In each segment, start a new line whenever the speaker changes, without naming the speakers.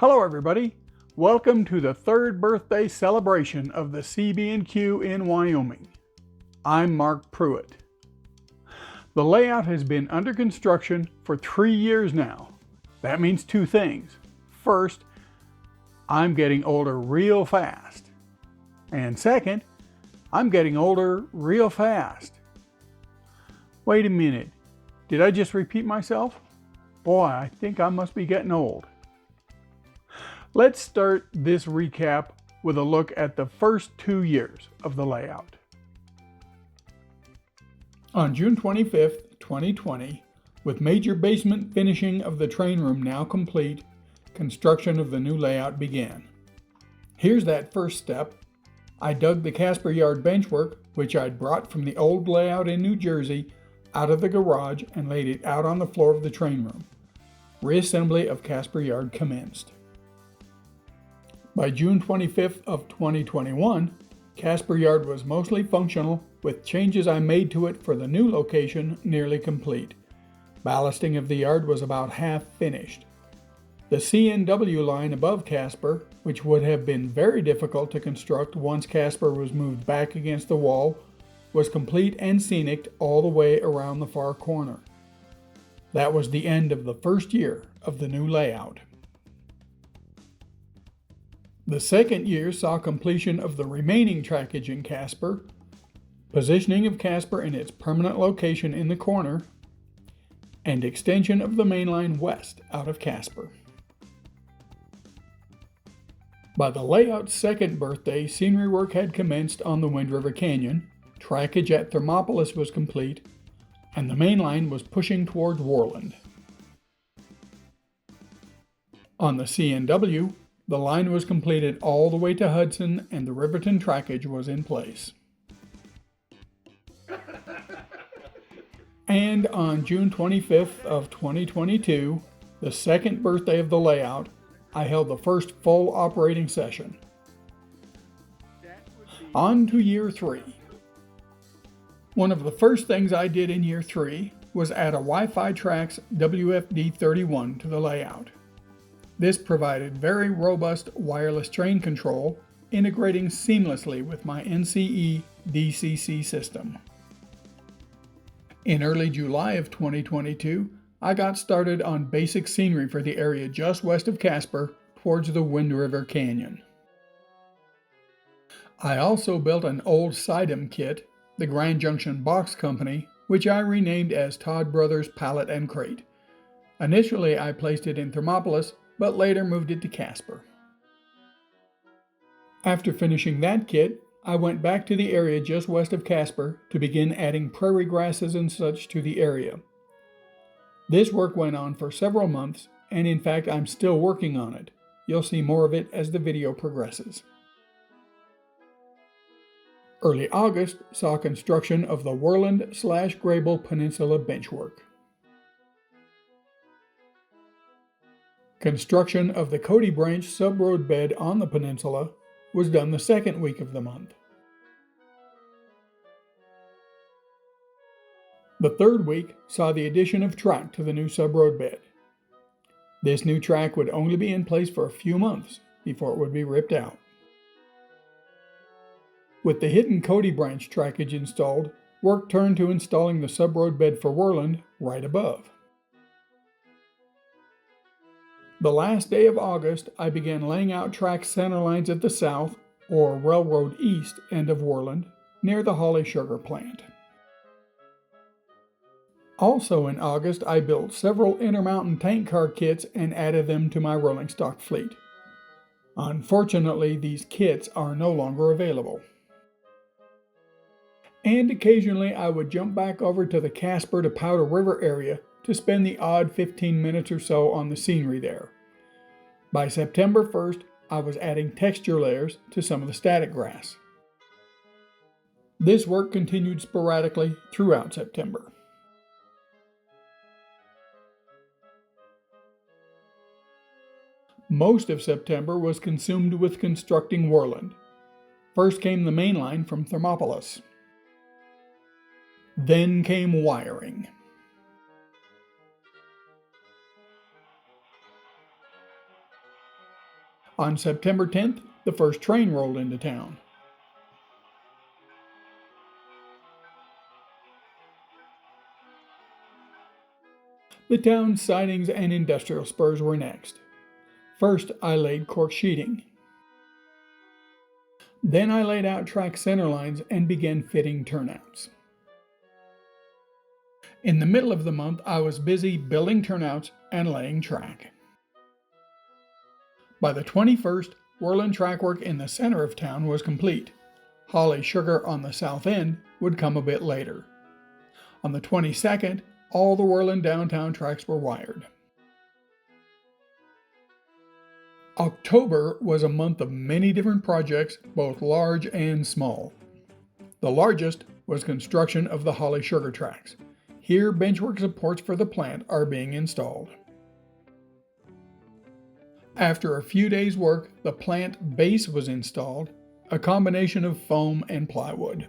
Hello everybody, welcome to the third birthday celebration of the CB&Q in Wyoming. I'm Mark Pruitt. The layout has been under construction for 3 years now. That means two things. First, I'm getting older real fast. And second, I'm getting older real fast. Wait a minute, did I just repeat myself? Boy, I think I must be getting old. Let's start this recap with a look at the first 2 years of the layout. On June 25th, 2020, with major basement finishing of the train room now complete, construction of the new layout began. Here's that first step. I dug the Casper yard benchwork, which I'd brought from the old layout in New Jersey, out of the garage and laid it out on the floor of the train room. Reassembly of Casper yard commenced. By June 25th of 2021, Casper Yard was mostly functional, with changes I made to it for the new location nearly complete. Ballasting of the yard was about half finished. The C&W line above Casper, which would have been very difficult to construct once Casper was moved back against the wall, was complete and scenic all the way around the far corner. That was the end of the first year of the new layout. The second year saw completion of the remaining trackage in Casper, positioning of Casper in its permanent location in the corner, and extension of the mainline west out of Casper. By the layout's second birthday, scenery work had commenced on the Wind River Canyon, trackage at Thermopolis was complete, and the mainline was pushing towards Worland. On the C&W, the line was completed all the way to Hudson and the Riverton trackage was in place. And on June 25th of 2022, the second birthday of the layout, I held the first full operating session. On to year 3. One of the first things I did in year 3 was add a Wi-Fi Trax WFD31 to the layout. This provided very robust wireless train control, integrating seamlessly with my NCE DCC system. In early July of 2022, I got started on basic scenery for the area just west of Casper towards the Wind River Canyon. I also built an old Sidem kit, the Grand Junction Box Company, which I renamed as Todd Brothers Pallet and Crate. Initially, I placed it in Thermopolis, but later moved it to Casper. After finishing that kit, I went back to the area just west of Casper to begin adding prairie grasses and such to the area. This work went on for several months, and in fact I'm still working on it. You'll see more of it as the video progresses. Early August saw construction of the Worland/Grable Peninsula benchwork. Construction of the Cody Branch subroad bed on the peninsula was done the second week of the month. The third week saw the addition of track to the new subroad bed. This new track would only be in place for a few months before it would be ripped out. With the hidden Cody Branch trackage installed, work turned to installing the subroad bed for Worland right above. The last day of August, I began laying out track center lines at the south, or railroad east, end of Worland, near the Holly Sugar Plant. Also in August, I built several Intermountain tank car kits and added them to my rolling stock fleet. Unfortunately, these kits are no longer available. And occasionally I would jump back over to the Casper to Powder River area to spend the odd 15 minutes or so on the scenery there. By September 1st, I was adding texture layers to some of the static grass. This work continued sporadically throughout September. Most of September was consumed with constructing Worland. First came the main line from Thermopolis. Then came wiring. On September 10th, the first train rolled into town. The town's sidings and industrial spurs were next. First, I laid cork sheeting. Then I laid out track center lines and began fitting turnouts. In the middle of the month, I was busy building turnouts and laying track. By the 21st, whirling track work in the center of town was complete. Holly sugar on the south end would come a bit later. On the 22nd, all the whirling downtown tracks were wired. October was a month of many different projects, both large and small. The largest was construction of the Holly sugar tracks. Here, benchwork supports for the plant are being installed. After a few days' work, the plant base was installed, a combination of foam and plywood.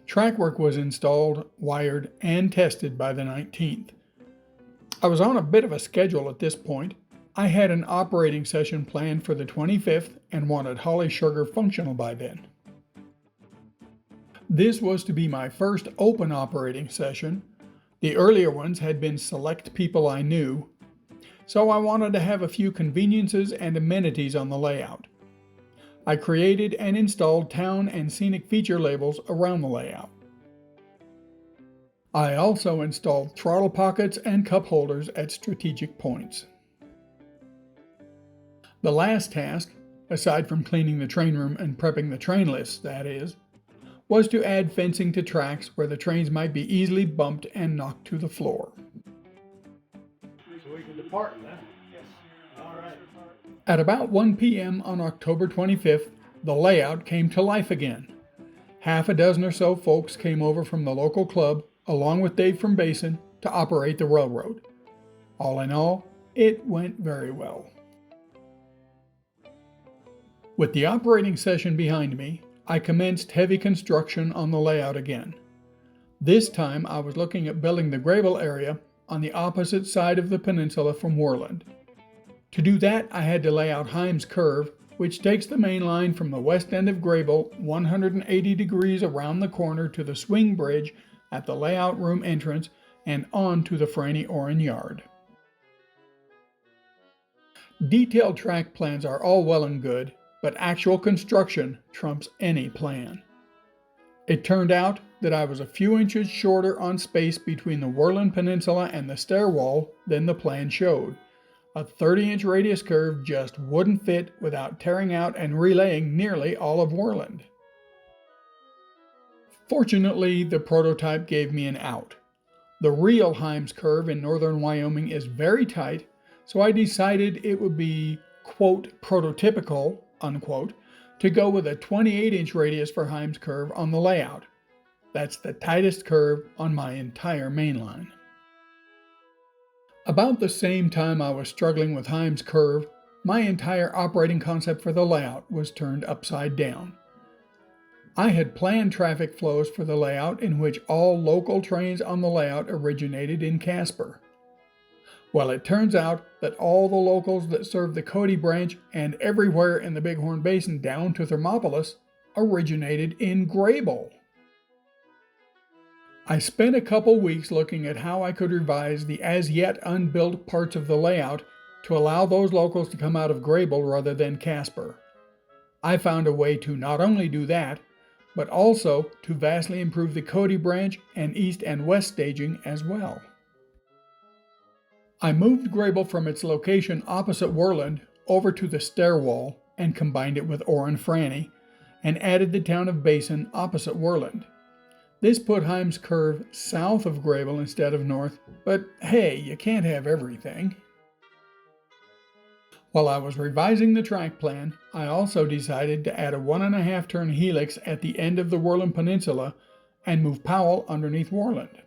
Track work was installed, wired, and tested by the 19th. I was on a bit of a schedule at this point. I had an operating session planned for the 25th and wanted Holly sugar functional by then. This was to be my first open operating session. The earlier ones had been select people I knew, so I wanted to have a few conveniences and amenities on the layout. I created and installed town and scenic feature labels around the layout. I also installed throttle pockets and cup holders at strategic points. The last task, aside from cleaning the train room and prepping the train lists, that is, was to add fencing to tracks where the trains might be easily bumped and knocked to the floor.
So we can depart now. Yes. All right.
At about 1 p.m. on October 25th, the layout came to life again. Half a dozen or so folks came over from the local club, along with Dave from Basin, to operate the railroad. All in all, it went very well. With the operating session behind me, I commenced heavy construction on the layout again. This time I was looking at building the Grable area on the opposite side of the peninsula from Worland. To do that, I had to lay out Himes Curve, which takes the main line from the west end of Grable 180 degrees around the corner to the swing bridge at the layout room entrance and on to the Franny Oren yard. Detailed track plans are all well and good, but actual construction trumps any plan. It turned out that I was a few inches shorter on space between the Worland Peninsula and the stair wall than the plan showed. A 30-inch radius curve just wouldn't fit without tearing out and relaying nearly all of Worland. Fortunately, the prototype gave me an out. The real Himes curve in northern Wyoming is very tight, so I decided it would be, quote, prototypical, unquote, to go with a 28-inch radius for Himes curve on the layout. That's the tightest curve on my entire mainline. About the same time I was struggling with Himes curve, my entire operating concept for the layout was turned upside down. I had planned traffic flows for the layout in which all local trains on the layout originated in Casper. Well, it turns out that all the locals that serve the Cody branch and everywhere in the Bighorn Basin down to Thermopolis originated in Grable. I spent a couple weeks looking at how I could revise the as yet unbuilt parts of the layout to allow those locals to come out of Grable rather than Casper. I found a way to not only do that, but also to vastly improve the Cody branch and east and west staging as well. I moved Grable from its location opposite Worland over to the stair wall and combined it with Oren Franny and added the town of Basin opposite Worland. This put Himes Curve south of Grable instead of north, but hey, you can't have everything. While I was revising the track plan, I also decided to add a 1.5 turn helix at the end of the Worland Peninsula and move Powell underneath Worland.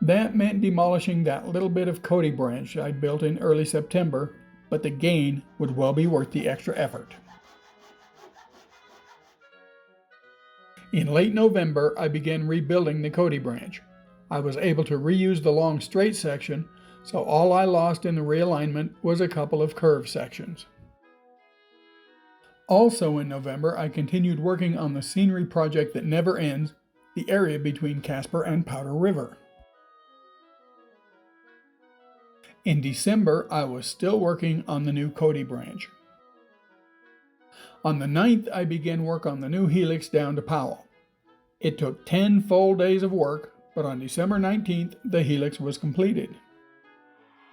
That meant demolishing that little bit of Cody branch I'd built in early September, but the gain would well be worth the extra effort. In late November, I began rebuilding the Cody branch. I was able to reuse the long straight section, so all I lost in the realignment was a couple of curve sections. Also in November, I continued working on the scenery project that never ends, the area between Casper and Powder River. In December, I was still working on the new Cody branch. On the 9th, I began work on the new helix down to Powell. It took 10 full days of work, but on December 19th, the helix was completed.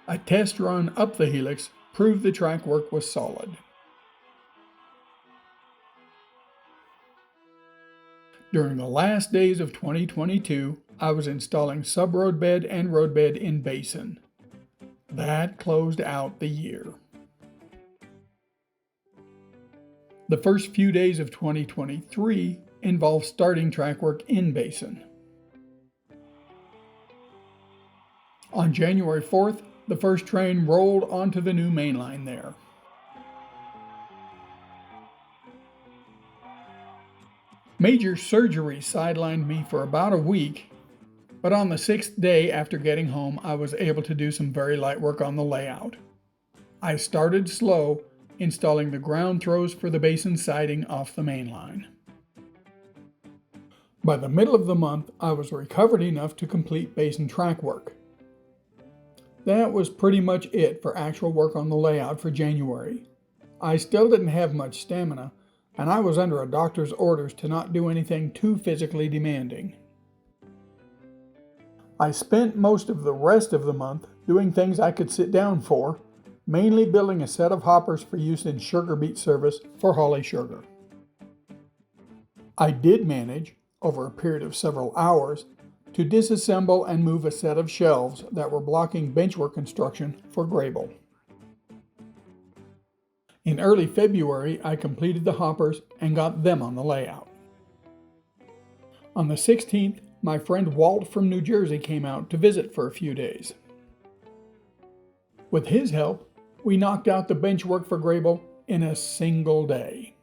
A test run up the helix proved the track work was solid. During the last days of 2022, I was installing sub-roadbed and roadbed in basin. That closed out the year. The first few days of 2023 involved starting track work in basin. On January 4th, the first train rolled onto the new mainline there. Major surgery sidelined me for about a week, but on the 6th day after getting home, I was able to do some very light work on the layout. I started slow, installing the ground throws for the basin siding off the main line. By the middle of the month, I was recovered enough to complete basin track work. That was pretty much it for actual work on the layout for January. I still didn't have much stamina, and I was under a doctor's orders to not do anything too physically demanding. I spent most of the rest of the month doing things I could sit down for, mainly building a set of hoppers for use in sugar beet service for Holly Sugar. I did manage, over a period of several hours, to disassemble and move a set of shelves that were blocking benchwork construction for Grable. In early February, I completed the hoppers and got them on the layout. On the 16th, my friend Walt from New Jersey came out to visit for a few days. With his help, we knocked out the bench work for Grable in a single day.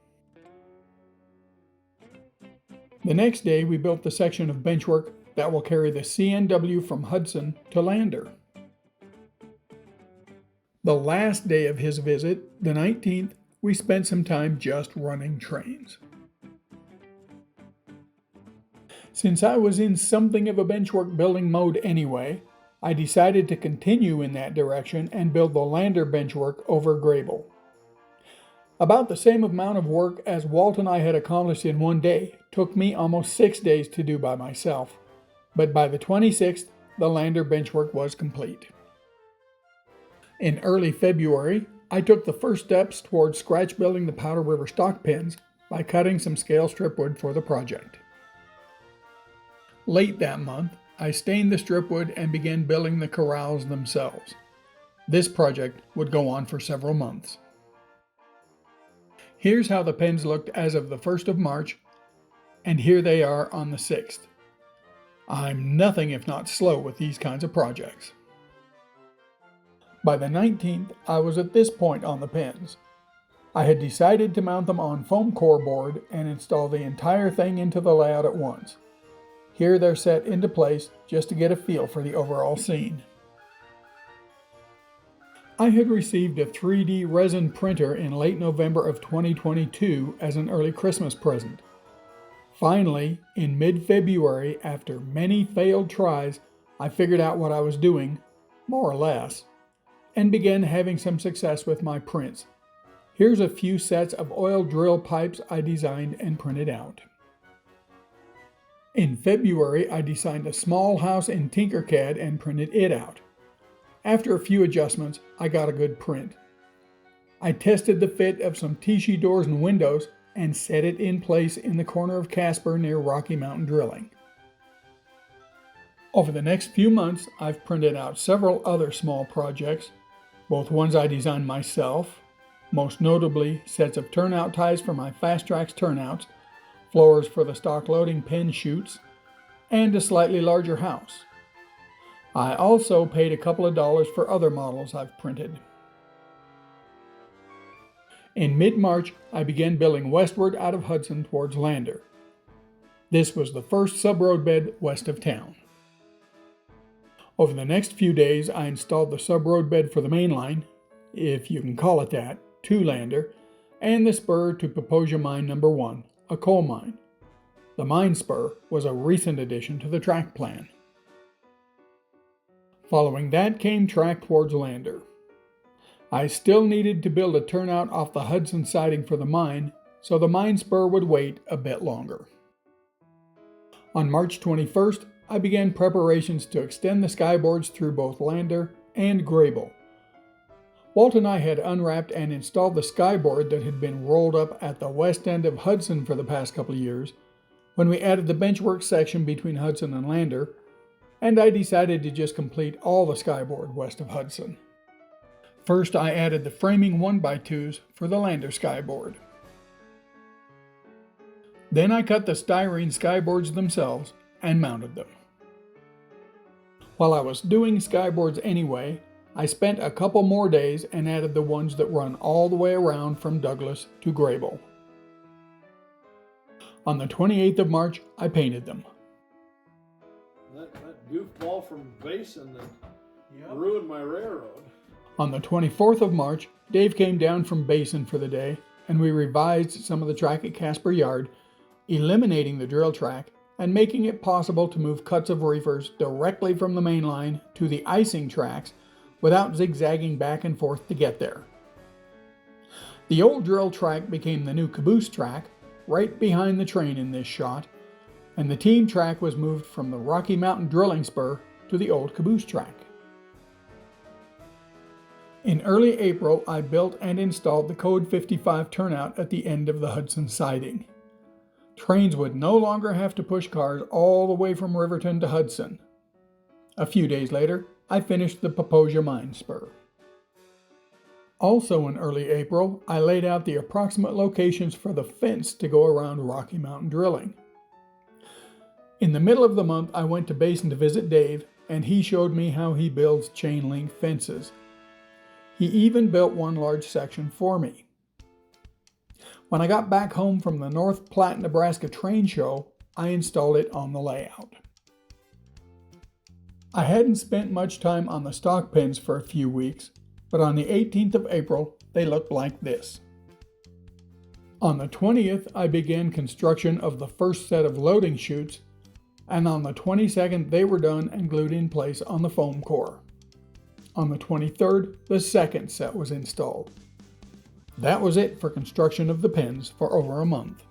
The next day, we built the section of bench work that will carry the CNW from Hudson to Lander. The last day of his visit, the 19th, we spent some time just running trains. Since I was in something of a benchwork building mode anyway, I decided to continue in that direction and build the Lander benchwork over Grable. About the same amount of work as Walt and I had accomplished in one day took me almost 6 days to do by myself, but by the 26th, the Lander benchwork was complete. In early February, I took the first steps towards scratch building the Powder River stock pens by cutting some scale strip wood for the project. Late that month, I stained the strip wood and began building the corrals themselves. This project would go on for several months. Here's how the pens looked as of the 1st of March, and here they are on the 6th. I'm nothing if not slow with these kinds of projects. By the 19th, I was at this point on the pens. I had decided to mount them on foam core board and install the entire thing into the layout at once. Here they're set into place just to get a feel for the overall scene. I had received a 3D resin printer in late November of 2022 as an early Christmas present. Finally, in mid-February, after many failed tries, I figured out what I was doing, more or less, and began having some success with my prints. Here's a few sets of oil drill pipes I designed and printed out. In February, I designed a small house in Tinkercad and printed it out. After a few adjustments, I got a good print. I tested the fit of some Tichy doors and windows and set it in place in the corner of Casper near Rocky Mountain Drilling. Over the next few months, I've printed out several other small projects, both ones I designed myself, most notably sets of turnout ties for my Fast Tracks turnouts, floors for the stock loading pen chutes, and a slightly larger house. I also paid a couple of dollars for other models I've printed. In mid-March, I began building westward out of Hudson towards Lander. This was the first sub-road bed west of town. Over the next few days, I installed the sub-road bed for the mainline, if you can call it that, to Lander, and the spur to Poposia Mine Number 1, a coal mine. The mine spur was a recent addition to the track plan. Following that came track towards Lander. I still needed to build a turnout off the Hudson siding for the mine, so the mine spur would wait a bit longer. On March 21st, I began preparations to extend the skyboards through both Lander and Grable. Walt and I had unwrapped and installed the skyboard that had been rolled up at the west end of Hudson for the past couple of years, when we added the benchwork section between Hudson and Lander, and I decided to just complete all the skyboard west of Hudson. First, I added the framing 1x2s for the Lander skyboard. Then I cut the styrene skyboards themselves and mounted them. While I was doing skyboards anyway, I spent a couple more days and added the ones that run all the way around from Douglas to Grable. On the 28th of March, I painted them.
That goofball from Basin that ruined my railroad.
On the 24th of March, Dave came down from Basin for the day, and we revised some of the track at Casper Yard, eliminating the drill track and making it possible to move cuts of reefers directly from the main line to the icing tracks without zigzagging back and forth to get there. The old drill track became the new caboose track, right behind the train in this shot, and the team track was moved from the Rocky Mountain drilling spur to the old caboose track. In early April, I built and installed the Code 55 turnout at the end of the Hudson siding. Trains would no longer have to push cars all the way from Riverton to Hudson. A few days later, I finished the Poposia Mine spur. Also in early April, I laid out the approximate locations for the fence to go around Rocky Mountain drilling. In the middle of the month, I went to Basin to visit Dave, and he showed me how he builds chain link fences. He even built one large section for me. When I got back home from the North Platte, Nebraska train show, I installed it on the layout. I hadn't spent much time on the stock pins for a few weeks, but on the 18th of April, they looked like this. On the 20th, I began construction of the first set of loading chutes, and on the 22nd, they were done and glued in place on the foam core. On the 23rd, the second set was installed. That was it for construction of the pins for over a month.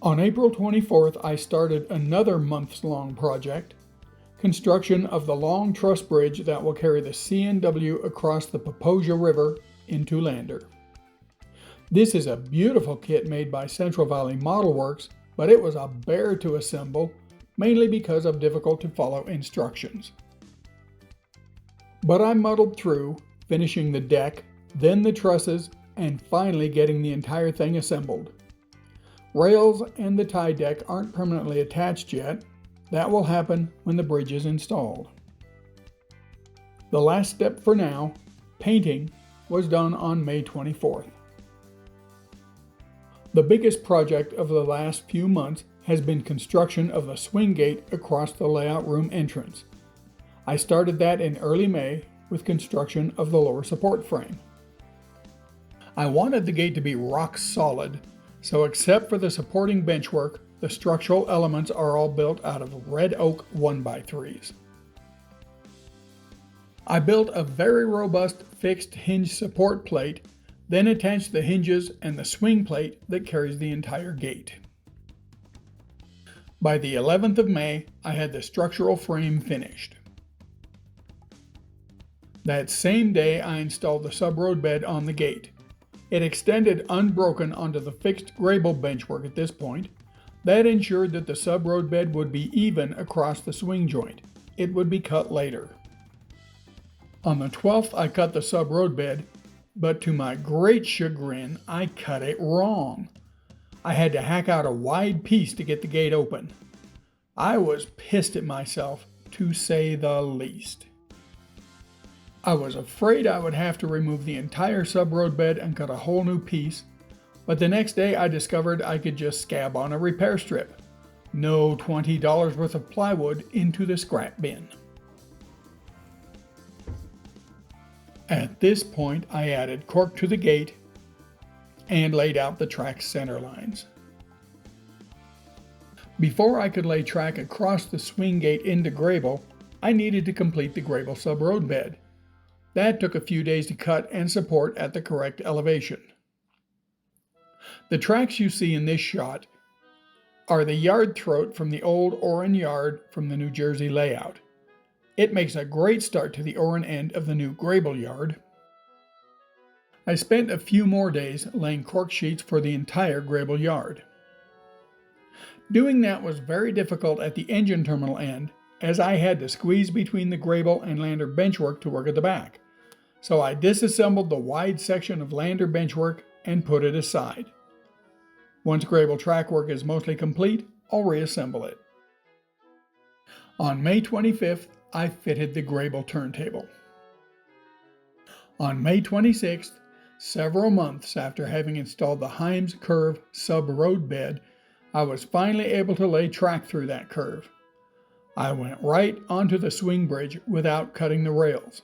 On April 24th, I started another months-long project, construction of the long truss bridge that will carry the C&W across the Poposia River into Lander. This is a beautiful kit made by Central Valley Model Works, but it was a bear to assemble, mainly because of difficult to follow instructions. But I muddled through, finishing the deck, then the trusses, and finally getting the entire thing assembled. Rails and the tie deck aren't permanently attached yet. That will happen when the bridge is installed. The last step for now, painting, was done on May 24th. The biggest project of the last few months has been construction of the swing gate across the layout room entrance. I started that in early May with construction of the lower support frame. I wanted the gate to be rock solid, so except for the supporting benchwork, the structural elements are all built out of red oak 1x3s. I built a very robust fixed hinge support plate, then attached the hinges and the swing plate that carries the entire gate. By the 11th of May, I had the structural frame finished. That same day, I installed the sub-road bed on the gate. It extended unbroken onto the fixed Grable benchwork at this point. That ensured that the sub-road bed would be even across the swing joint. It would be cut later. On the 12th, I cut the sub-road bed, but to my great chagrin, I cut it wrong. I had to hack out a wide piece to get the gate open. I was pissed at myself, to say the least. I was afraid I would have to remove the entire sub-road bed and cut a whole new piece, but the next day I discovered I could just scab on a repair strip. No $20 worth of plywood into the scrap bin. At this point, I added cork to the gate and laid out the track center lines. Before I could lay track across the swing gate into Grable, I needed to complete the Grable sub-road bed. That took a few days to cut and support at the correct elevation. The tracks you see in this shot are the yard throat from the old Orrin yard from the New Jersey layout. It makes a great start to the Orrin end of the new Grable yard. I spent a few more days laying cork sheets for the entire Grable yard. Doing that was very difficult at the engine terminal end, as I had to squeeze between the Grable and Lander benchwork to work at the back. So I disassembled the wide section of Lander benchwork and put it aside. Once Grable track work is mostly complete, I'll reassemble it. On May 25th, I fitted the Grable turntable. On May 26th, several months after having installed the Himes curve sub-road bed, I was finally able to lay track through that curve. I went right onto the swing bridge without cutting the rails.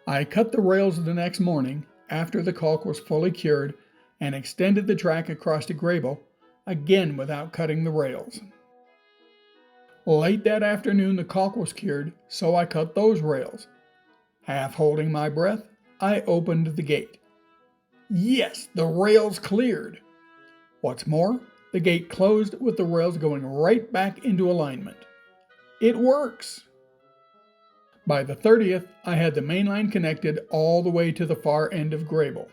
I cut the rails the next morning after the caulk was fully cured and extended the track across to Grable, again without cutting the rails. Late that afternoon the caulk was cured, so I cut those rails. Half holding my breath, I opened the gate. Yes, the rails cleared! What's more, the gate closed with the rails going right back into alignment. It works! By the 30th, I had the main line connected all the way to the far end of Grable.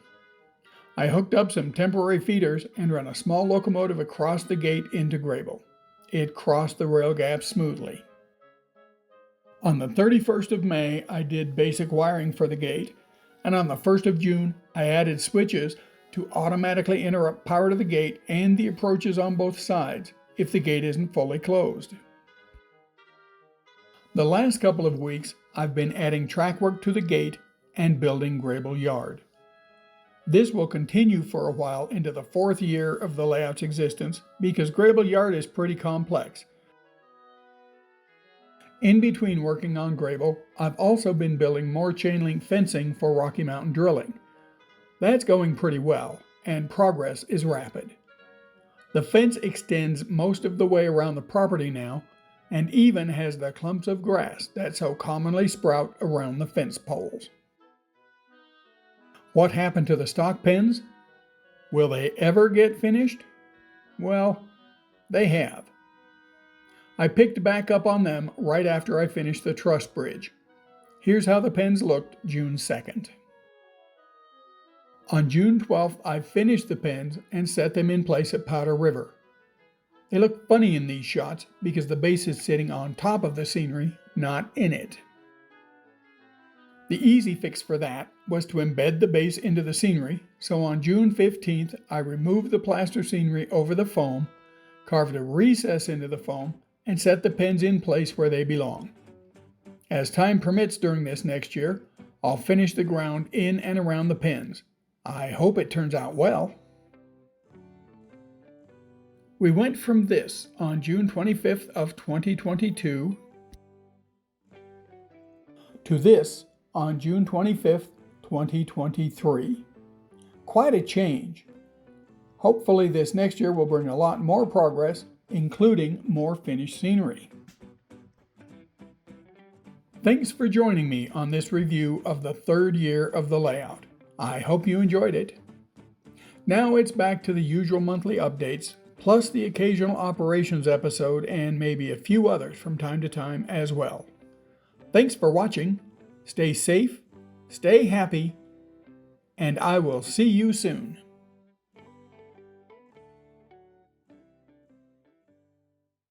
I hooked up some temporary feeders and ran a small locomotive across the gate into Grable. It crossed the rail gap smoothly. On the 31st of May, I did basic wiring for the gate, and on the 1st of June, I added switches to automatically interrupt power to the gate and the approaches on both sides if the gate isn't fully closed. The last couple of weeks, I've been adding track work to the gate and building Grable Yard. This will continue for a while into the 4th year of the layout's existence because Grable Yard is pretty complex. In between working on Grable, I've also been building more chain link fencing for Rocky Mountain drilling. That's going pretty well, and progress is rapid. The fence extends most of the way around the property now, and even has the clumps of grass that so commonly sprout around the fence poles. What happened to the stock pens? Will they ever get finished? Well, they have. I picked back up on them right after I finished the truss bridge. Here's how the pens looked June 2nd. On June 12th, I finished the pens and set them in place at Powder River. They look funny in these shots because the base is sitting on top of the scenery, not in it. The easy fix for that was to embed the base into the scenery, so on June 15th, I removed the plaster scenery over the foam, carved a recess into the foam, and set the pens in place where they belong. As time permits during this next year, I'll finish the ground in and around the pens. I hope it turns out well. We went from this on June 25th of 2022 to this on June 25th, 2023. Quite a change. Hopefully this next year will bring a lot more progress, including more finished scenery. Thanks for joining me on this review of the 3rd year of the layout. I hope you enjoyed it. Now it's back to the usual monthly updates, plus the occasional operations episode and maybe a few others from time to time as well. Thanks for watching. Stay safe, stay happy, and I will see you soon.